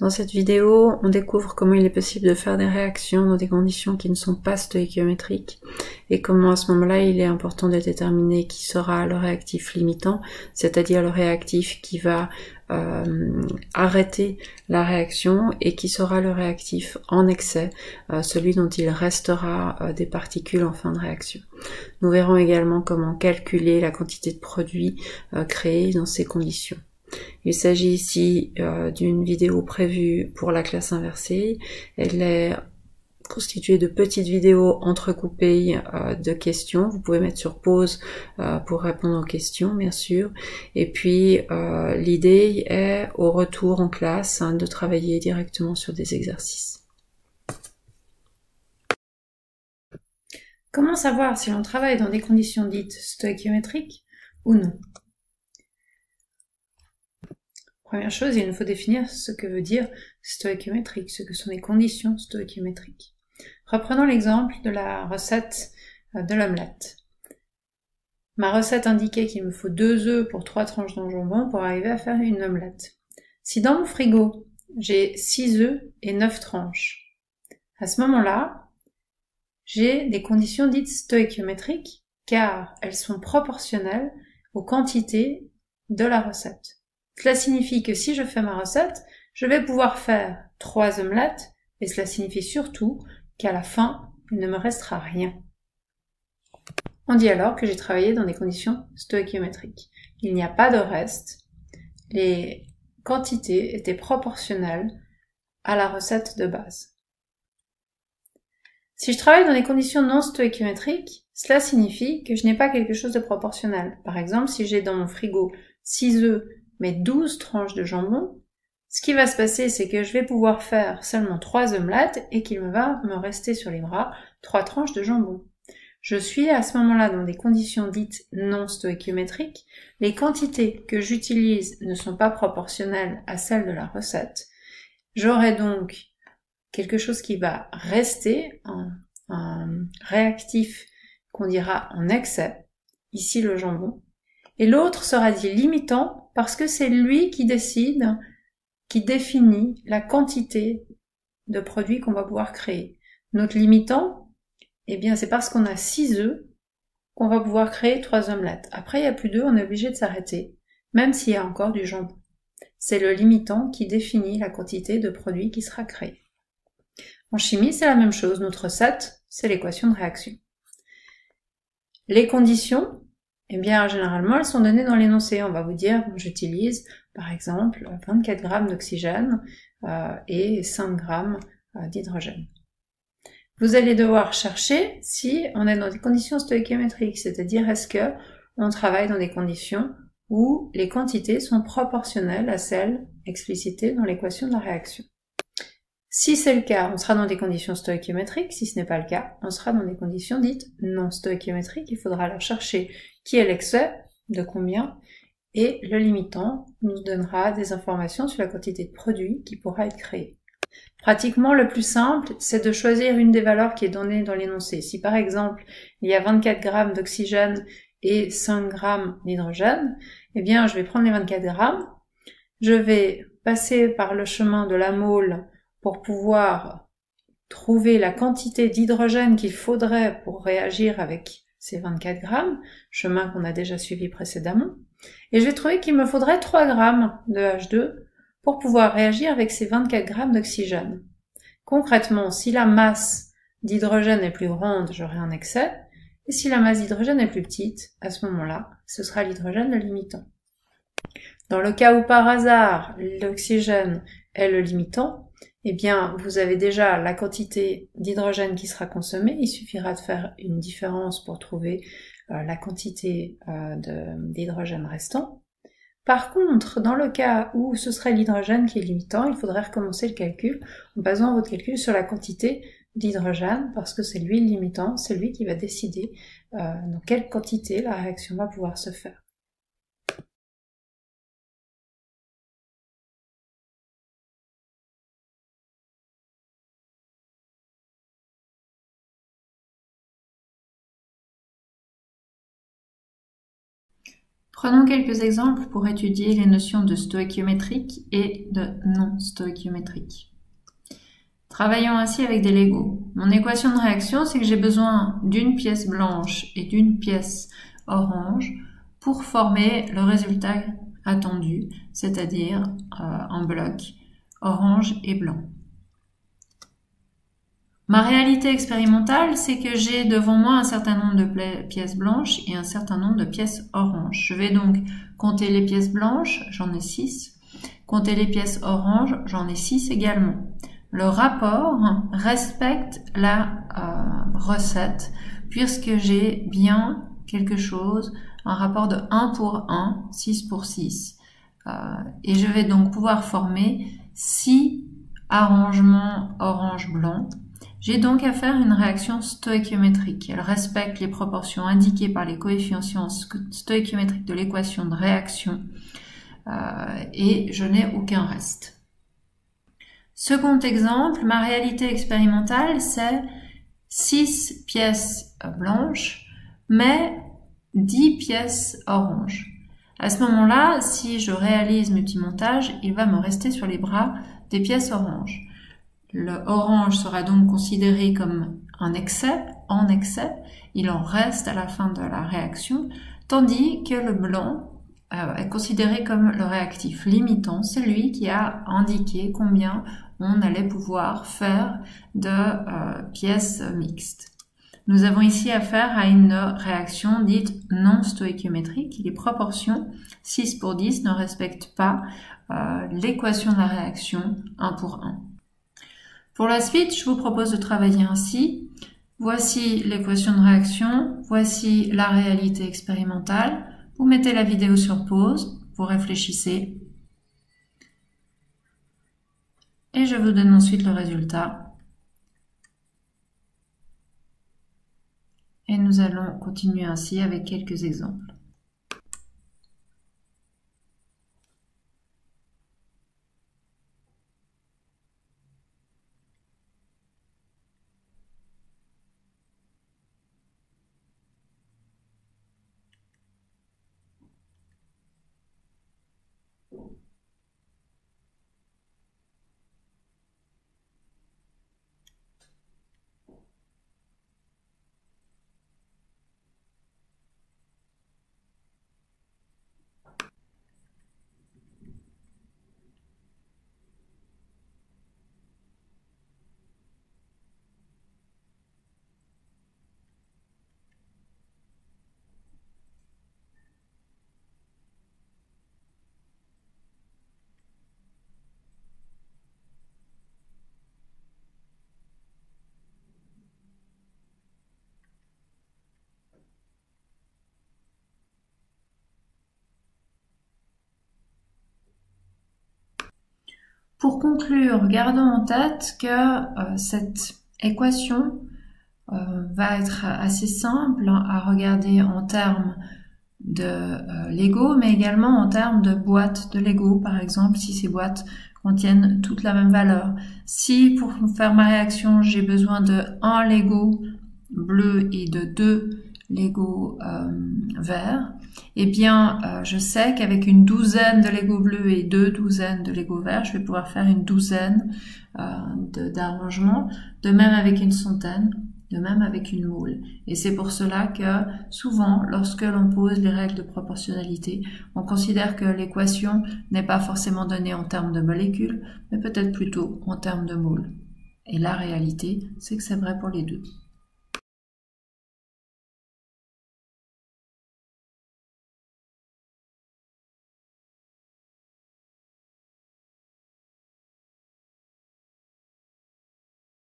Dans cette vidéo, on découvre comment il est possible de faire des réactions dans des conditions qui ne sont pas stoïchiométriques et comment à ce moment-là il est important de déterminer qui sera le réactif limitant, c'est-à-dire le réactif qui va arrêter la réaction, et qui sera le réactif en excès, celui dont il restera des particules en fin de réaction. Nous verrons également comment calculer la quantité de produit créée dans ces conditions. Il s'agit ici d'une vidéo prévue pour la classe inversée. Elle est constituée de petites vidéos entrecoupées de questions. Vous pouvez mettre sur pause pour répondre aux questions, bien sûr. Et puis, l'idée est, au retour en classe, de travailler directement sur des exercices. Comment savoir si l'on travaille dans des conditions dites stoïchiométriques ou non? Première chose, il nous faut définir ce que veut dire stoïchiométrique, ce que sont les conditions stoïchiométriques. Reprenons l'exemple de la recette de l'omelette. Ma recette indiquait qu'il me faut 2 œufs pour 3 tranches de jambon pour arriver à faire une omelette. Si dans mon frigo, j'ai 6 œufs et 9 tranches, à ce moment-là, j'ai des conditions dites stoïchiométriques car elles sont proportionnelles aux quantités de la recette. Cela signifie que si je fais ma recette, je vais pouvoir faire 3 omelettes, et cela signifie surtout qu'à la fin, il ne me restera rien. On dit alors que j'ai travaillé dans des conditions stoïchiométriques. Il n'y a pas de reste, les quantités étaient proportionnelles à la recette de base. Si je travaille dans des conditions non stoïchiométriques, cela signifie que je n'ai pas quelque chose de proportionnel. Par exemple, si j'ai dans mon frigo 6 œufs mais 12 tranches de jambon, ce qui va se passer, c'est que je vais pouvoir faire seulement 3 omelettes et qu'il va me rester sur les bras 3 tranches de jambon. Je suis à ce moment-là dans des conditions dites non stoïchiométriques. Les quantités que j'utilise ne sont pas proportionnelles à celles de la recette. J'aurai donc quelque chose qui va rester, un réactif qu'on dira en excès, ici le jambon, et l'autre sera dit limitant parce que c'est lui qui décide, qui définit la quantité de produits qu'on va pouvoir créer. Notre limitant, eh bien c'est parce qu'on a 6 œufs qu'on va pouvoir créer 3 omelettes. Après il n'y a plus d'œufs, on est obligé de s'arrêter, même s'il y a encore du jambon. C'est le limitant qui définit la quantité de produits qui sera créée. En chimie, c'est la même chose. Notre recette, c'est l'équation de réaction. Les conditions, eh bien, généralement, elles sont données dans l'énoncé. On va vous dire, j'utilise, par exemple, 24 grammes d'oxygène et 5 grammes d'hydrogène. Vous allez devoir chercher si on est dans des conditions stoïchiométriques, c'est-à-dire est-ce que on travaille dans des conditions où les quantités sont proportionnelles à celles explicitées dans l'équation de la réaction. Si c'est le cas, on sera dans des conditions stoïchiométriques. Si ce n'est pas le cas, on sera dans des conditions dites non stoïchiométriques. Il faudra alors chercher qui est l'excès, de combien, et le limitant nous donnera des informations sur la quantité de produit qui pourra être créée. Pratiquement, le plus simple, c'est de choisir une des valeurs qui est donnée dans l'énoncé. Si par exemple, il y a 24 grammes d'oxygène et 5 grammes d'hydrogène, eh bien, je vais prendre les 24 grammes, je vais passer par le chemin de la mole pour pouvoir trouver la quantité d'hydrogène qu'il faudrait pour réagir avec ces 24 grammes, chemin qu'on a déjà suivi précédemment, et je vais trouver qu'il me faudrait 3 grammes de H2 pour pouvoir réagir avec ces 24 grammes d'oxygène. Concrètement, si la masse d'hydrogène est plus grande, j'aurai un excès, et si la masse d'hydrogène est plus petite, à ce moment-là, ce sera l'hydrogène le limitant. Dans le cas où par hasard l'oxygène est le limitant, eh bien, vous avez déjà la quantité d'hydrogène qui sera consommée. Il suffira de faire une différence pour trouver la quantité d'hydrogène restant. Par contre, dans le cas où ce serait l'hydrogène qui est limitant, il faudrait recommencer le calcul en basant votre calcul sur la quantité d'hydrogène, parce que c'est lui le limitant, c'est lui qui va décider dans quelle quantité la réaction va pouvoir se faire. Prenons quelques exemples pour étudier les notions de stoïchiométrique et de non-stoïchiométrique. Travaillons ainsi avec des Legos. Mon équation de réaction, c'est que j'ai besoin d'une pièce blanche et d'une pièce orange pour former le résultat attendu, c'est-à-dire un bloc orange et blanc. Ma réalité expérimentale, c'est que j'ai devant moi un certain nombre de pièces blanches et un certain nombre de pièces oranges. Je vais donc compter les pièces blanches, j'en ai 6. Compter les pièces oranges, j'en ai 6 également. Le rapport respecte la recette puisque j'ai bien quelque chose, un rapport de 1 pour 1, 6 pour 6. Et je vais donc pouvoir former 6 arrangements orange-blanc. J'ai donc à faire une réaction stoïchiométrique. Elle respecte les proportions indiquées par les coefficients stoïchiométriques de l'équation de réaction et je n'ai aucun reste. Second exemple, ma réalité expérimentale, c'est 6 pièces blanches, mais 10 pièces oranges. À ce moment-là, si je réalise multimontage, il va me rester sur les bras des pièces oranges. Le orange sera donc considéré comme un excès, il en reste à la fin de la réaction, tandis que le blanc est considéré comme le réactif limitant, celui qui a indiqué combien on allait pouvoir faire de pièces mixtes. Nous avons ici affaire à une réaction dite non stoïchiométrique. Les proportions 6 pour 10 ne respectent pas l'équation de la réaction 1 pour 1. Pour la suite, je vous propose de travailler ainsi. Voici l'équation de réaction, voici la réalité expérimentale. Vous mettez la vidéo sur pause, vous réfléchissez. Et je vous donne ensuite le résultat. Et nous allons continuer ainsi avec quelques exemples. Pour conclure, gardons en tête que cette équation va être assez simple à regarder en termes de Lego, mais également en termes de boîtes de Lego, par exemple, si ces boîtes contiennent toutes la même valeur. Si pour faire ma réaction, j'ai besoin de 1 Lego bleu et de 2 Lego verts, eh bien, je sais qu'avec une douzaine de Lego bleus et 2 douzaines de Lego verts, je vais pouvoir faire une douzaine d'arrangements, de même avec une centaine, de même avec une moule. Et c'est pour cela que souvent, lorsque l'on pose les règles de proportionnalité, on considère que l'équation n'est pas forcément donnée en termes de molécules, mais peut-être plutôt en termes de moules. Et la réalité, c'est que c'est vrai pour les deux.